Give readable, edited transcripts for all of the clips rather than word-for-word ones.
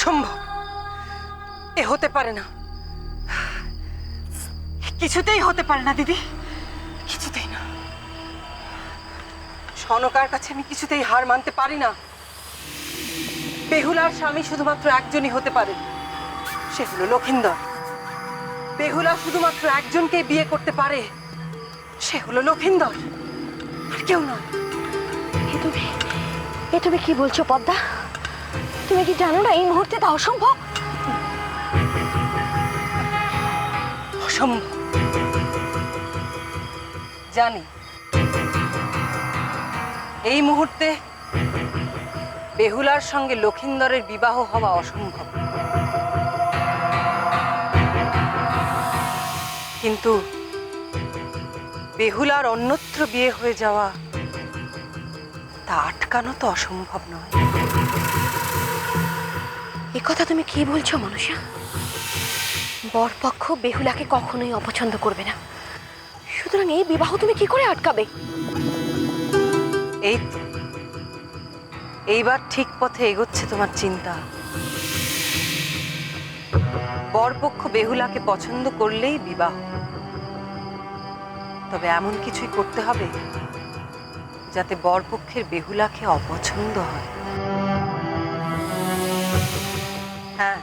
অসম্ভব, এ হতে পারে না, কিছুতেই হতে পারে না দিদি, কিছুতেই না। সনকার কাছে আমি কিছুতেই হার মানতে পারি না। বেহুলার স্বামী শুধুমাত্র একজনই হতে পারে, সে হলো লক্ষিন্দর। বেহুলা শুধুমাত্র একজনকেই বিয়ে করতে পারে, সে হলো লক্ষিন্দর, আর কেউ নয়। এ তুমি কি বলছো পদ্মা? তুমি কি জানো না এই মুহূর্তে তা অসম্ভব? অসম্ভব জানি, এই মুহূর্তে বেহুলার সঙ্গে লক্ষিন্দরের বিবাহ হওয়া অসম্ভব, কিন্তু বেহুলার অন্যত্র বিয়ে হয়ে যাওয়া তা আটকানো তো অসম্ভব নয়। এ কথা তুমি কি বলছো মনুষা? বরপক্ষ বেহুলাকে কখনোই অপছন্দ করবে না, সুতরাং এই বিবাহ তুমি কি করে আটকাবে? এই তো, এইবার ঠিক পথে এগোচ্ছে তোমার চিন্তা। বরপক্ষ বেহুলাকে পছন্দ করলেই বিবাহ, তবে এমন কিছুই করতে হবে যাতে বরপক্ষের বেহুলাকে অপছন্দ হয়। হ্যাঁ,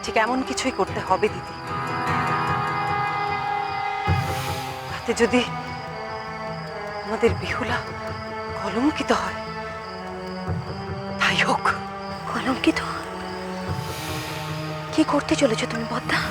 ঠিক এমন কিছুই করতে হবে দিদি। তাতে যদি আমাদের বেহুলা কলঙ্কিত হয়, তাই হোক। কলঙ্কিত? কি করতে চলেছো তুমি পদ্মা?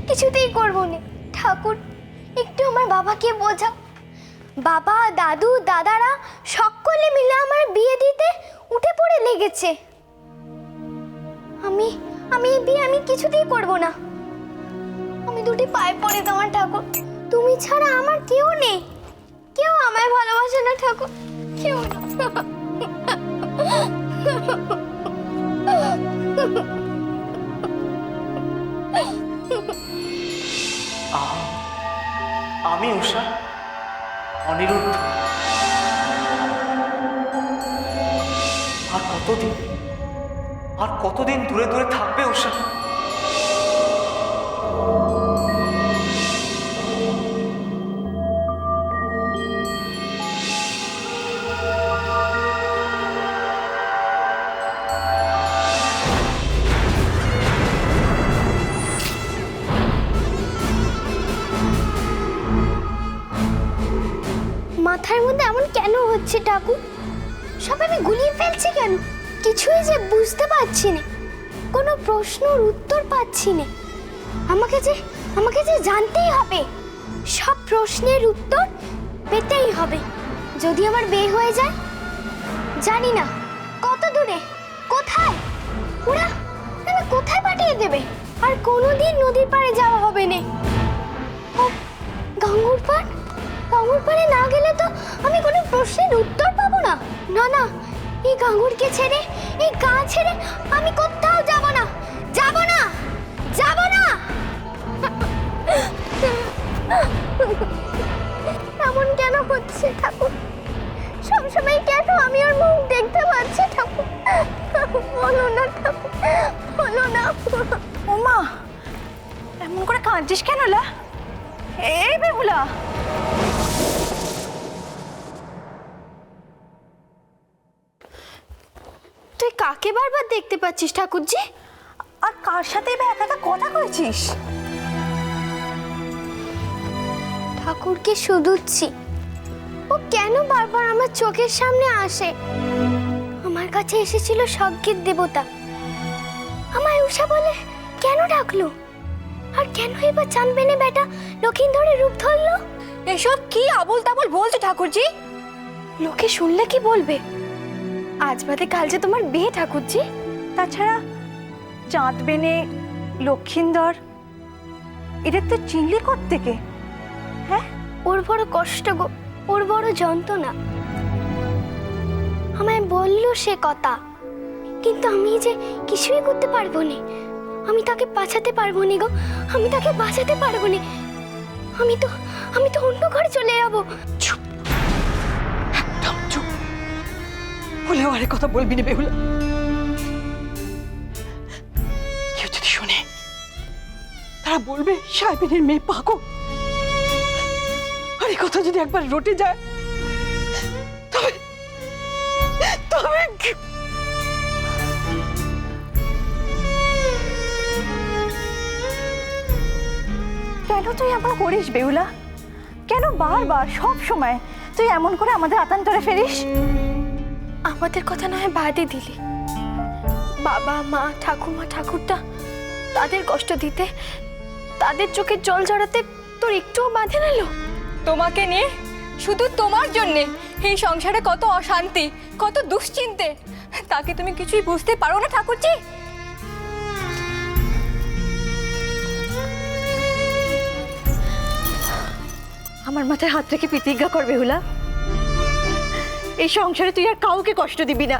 কিছুতেই করবো না। ঠাকুর, একটু আমার বাবাকে বোঝাও। বাবা, দাদু, দাদারা সকলে মিলে আমার বিয়ে দিতে উঠে পড়ে লেগেছে। আমি এই বিয়ে আমি কিছুতেই করবো না। আমি দুটি পায়ে পড়ে তোমার ঠাকুর, তুমি ছাড়া আমার কেউ নেই, কেউ আমায় ভালোবাসে না ঠাকুর, কেউ না। আমি উষা, অনিরুদ্ধ। আর কতদিন দূরে দূরে থাকবে উষা? মাথার মধ্যে এমন কেন হচ্ছে ঠাকুর? সব আমি গুলিয়ে ফেলছি কেন? কিছুই যে বুঝতে পারছি না, কোনো প্রশ্নের উত্তর পাচ্ছি না। আমাকে যে জানতেই হবে, সব প্রশ্নের উত্তর পেতেই হবে। যদি আমার বিয়ে হয়ে যায়, জানি না কত দূরে, কোথায় ওরা আমি কোথায় পাঠিয়ে দেবে, আর কোনোদিন নদীর পাড়ে যাওয়া হবে না। গাঙ্গুর পাড়ে না গেলে তো আমি কোনো প্রশ্নের উত্তর পাবো না। না না, এই গাঙ্গুরকে ছেড়ে, এই গা ছেড়ে আমি কোথাও যাব না, যাব না, যাব না। এমন কেন হচ্ছে ঠাকুর? সবসময় কেন আমি ওর মুখ দেখতে পাচ্ছি ঠাকুর? বলো না ঠাকুর, বলো না। ওমা, এমন করে কাঁদছিস কেন লা? এই বেহুলা, তুই কাকে বারবার দেখতে পাচ্ছিস ঠাকুরজি? আর কার সাথে এবার একা একা কথা কইছিস? ঠাকুরকে শুধুচ্ছি, ও কেন বারবার আমার চোখের সামনে আসে? আমার কাছে এসেছিল স্বর্গের দেবতা, আমায় উষা বলে কেন ডাকলো? আর কেন এবার চাঁদবেনে বেটা লক্ষিন্দরের রূপ ধরলো? এসব কি আবোল তাবোল বলছো ঠাকুরজি? লোকে শুনলে কি বলবে? আজ বাদে কাল যে তোমার বিয়ে ঠাকুরজি। তাছাড়া চাঁদ বেনে, লক্ষিন্দর, এদের তো চিনলি কোত্থেকে? হ্যাঁ, ওর বড় কষ্ট গো, ওর বড় যন্ত্রণা। আমায় বললো সে কথা, কিন্তু আমি যে কিছুই করতে পারবো না। আমি তাকে বাঁচাতে পারবো না গো, আমি তাকে বাঁচাতে পারবো না। আমি তো অন্য ঘরে চলে যাবো। চুপ, একদম চুপ। বলেও আরে কথা বলবি না বেহুলা। কেউ যদি শুনে, তারা বলবে সাহেবের মেয়ে পাগল। আর এই কথা যদি একবার রটে যায়, তবে তবে কেন তুই এমন করিস বেহুলা? কেন বারবার সব সময় তুই এমন করে আমাদের আতান্তরে ফেরিস? আমাদের কথা নয় বাদই দিলি, বাবা মা ঠাকুমা ঠাকুরদা তাদের কষ্ট দিতে, তাদের চোখে জল জড়াতে তোর একটুও বাধে নিল? তোমাকে নিয়ে, শুধু তোমার জন্যে এই সংসারে কত অশান্তি, কত দুশ্চিন্তে, তাকে তুমি কিছুই বুঝতে পারো না ঠাকুরজি? আমার মাথায় হাত রেখে প্রতিজ্ঞা কর বেহুলা, এই সংসারে তুই আর কাউকে কষ্ট দিবি না,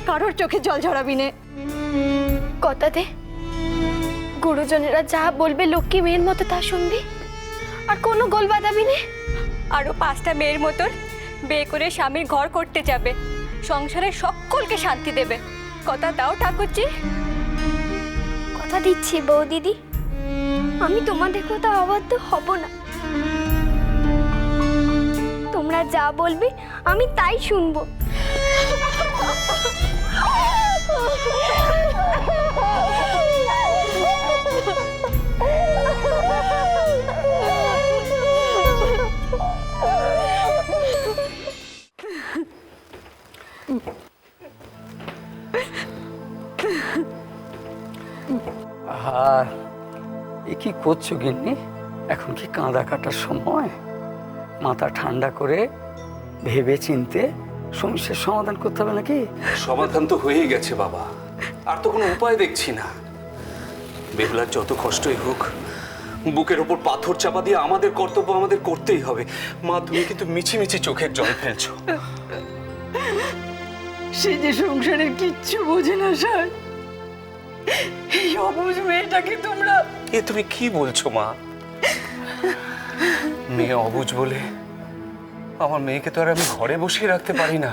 কারোর চোখে জল ঝরাবি না। কথা দে, গুরুজনেরা যা বলবে লক্ষ্মী মেয়ের মতো তা শুনবি, আর কোনো গোল বাঁধাবি না। আরো 5টা মেয়ের মতন বিয়ে করে স্বামীর ঘর করতে যাবে, সংসারের সকলকে শান্তি দেবে। কথা দাও ঠাকুরজি। কথা দিচ্ছি বৌদিদি, আমি তোমাদের কথা অবাধ্য হব না। তোমরা যা বলবে আমি তাই শুনবো। আর এ কি করছো গিন্নি? এখন কি কাঁদা কাটার সময়? মাথা ঠান্ডা করে ভেবে চিনতে সমস্যার সমাধান করতে হবে নাকি? সমাধান তো হয়েই গেছে বাবা, আর তো কোনো উপায় দেখছি না। বেহুলার যত কষ্টই হোক, বুকের ওপর পাথর চাপা দিয়ে আমাদের কর্তব্য আমাদের করতেই হবে। মা, তুমি কিন্তু মিছিমিছি চোখের জল ফেলছো। সে যে সংসারের কিচ্ছু বোঝে না স্যার, এই অবুঝ মেয়েটাকে তোমরা। এ তুমি কি বলছো মা? মেয়ে অবুঝ বলে আমার মেয়েকে তো আর আমি ঘরে বসিয়ে রাখতে পারি না,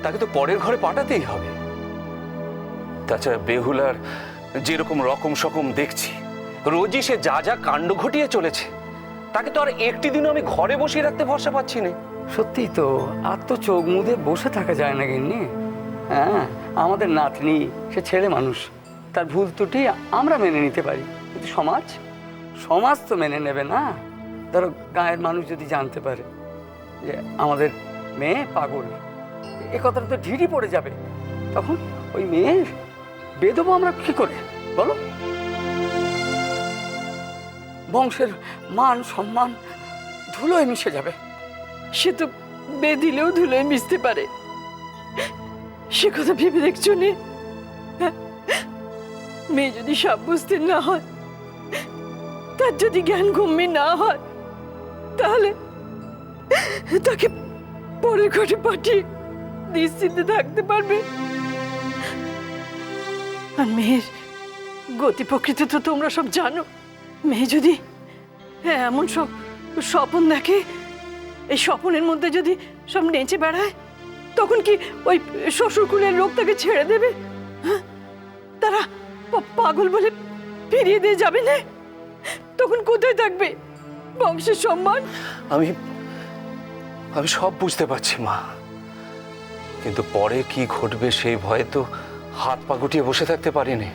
তাকে তো পরের ঘরে পাঠাতেই হবে। তাছাড়া বেহুলার যেরকম রকম সকম দেখছি, রোজই সে যা যা কাণ্ড ঘটিয়ে চলেছে, তাকে তো আর একটি দিনও আমি ঘরে বসিয়ে রাখতে ভরসা পাচ্ছি না। সত্যিই তো, আর তো চোখ মুদে বসে থাকা যায় না গিন্নি। হ্যাঁ, আমাদের নাতনি, সে ছেলে মানুষ, তার ভুল ত্রুটি আমরা মেনে নিতে পারি, কিন্তু সমাজ তো মেনে নেবে না। ধরো গায়ের মানুষ যদি জানতে পারে যে আমাদের মেয়ে পাগল, এ কথাটা তো ঢিড়ি পড়ে যাবে। তখন ওই মেয়ের বেদবো আমরা কি করে বলো? বংশের মান সম্মান ধুলোয় মিশে যাবে। সে তো বেদিলেও ধুলোয় মিশতে পারে, সে কথা ভেবে দেখছো নে? মেয়ে যদি সাব্যস্ত না হয়, তার যদি জ্ঞান গম্যে না হয়, তাহলে তাকে পরের ঘরে পাঠিয়ে নিশ্চিন্তে থাকতে পারবে। আর মেয়ের গতি প্রকৃতি তো তোমরা সব জানো। মেয়ে যদি এমন সব স্বপ্ন দেখে, এই স্বপ্নের মধ্যে যদি সব নেচে বেড়ায়, তখন কি ওই শ্বশুরকুলের লোক তাকে ছেড়ে দেবে? হ্যাঁ, তারা পাগল বলে ফিরিয়ে দিয়ে যাবে না? তখন কোথায় থাকবে বংশের সম্মান? আমি সব বুঝতে পারছি মা, কিন্তু পরে কি ঘটবে সেই ভয়ে তো হাত পা গুটিয়ে বসে থাকতে পারিনি।